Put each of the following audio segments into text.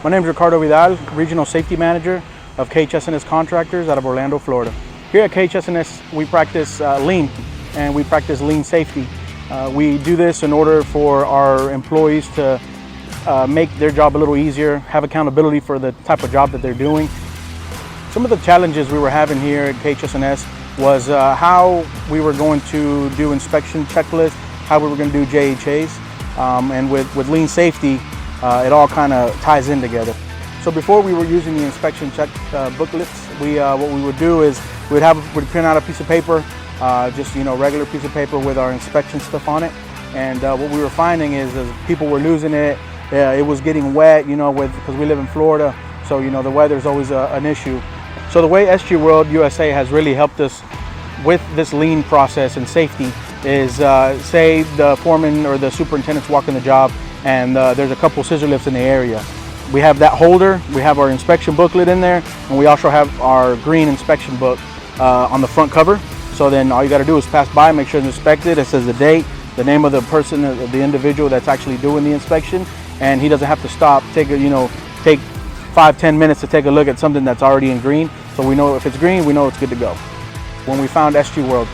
My name is Ricardo Vidal, Regional Safety Manager of KHS&S Contractors out of Orlando, Florida. Here at KHS&S, we practice lean, and we practice lean safety. We do this in order for our employees to make their job a little easier, have accountability for the type of job that they're doing. Some of the challenges we were having here at KHS&S was how we were going to do inspection checklists, how we were going to do JHAs, and with lean safety, it all kind of ties in together. So before we were using the inspection check booklets, what we would do is we'd print out a piece of paper, just regular piece of paper with our inspection stuff on it. And what we were finding is people were losing it. It was getting wet, because we live in Florida, so the weather's always an issue. So the way SG World USA has really helped us with this lean process and safety is, say the foreman or the superintendent's walking the job and there's a couple scissor lifts in the area. We have that holder, we have our inspection booklet in there, and we also have our green inspection book on the front cover. So then all you got to do is pass by, make sure it's inspected. It says the date, the name of the person, the individual that's actually doing the inspection, and he doesn't have to stop, take 5-10 minutes to take a look at something that's already in green. So we know if it's green, we know it's good to go. When we found SG World,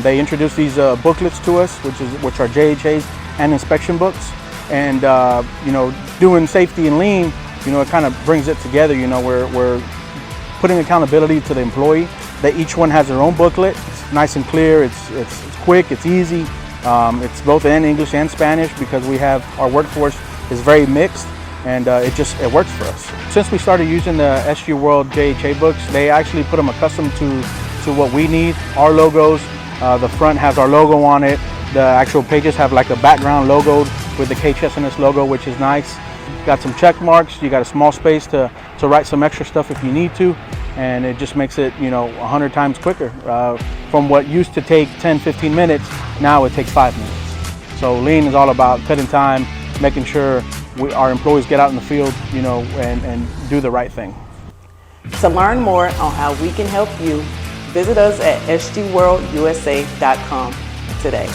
they introduced these booklets to us, which are JHAs and inspection books. And doing safety and lean, it kind of brings it together. We're putting accountability to the employee. That each one has their own booklet. It's nice and clear. It's quick. It's easy. It's both in English and Spanish because our workforce is very mixed. And it works for us. Since we started using the SG World JHA books, they actually put them accustomed to what we need. Our logos, the front has our logo on it. The actual pages have like a background logoed with the KHS&S logo, which is nice. Got some check marks. You got a small space to write some extra stuff if you need to. And it just makes it 100 times quicker. From what used to take 10-15 minutes, now it takes 5 minutes. So lean is all about cutting time, making sure our employees get out in the field, and do the right thing. To learn more on how we can help you, visit us at sgworldusa.com today.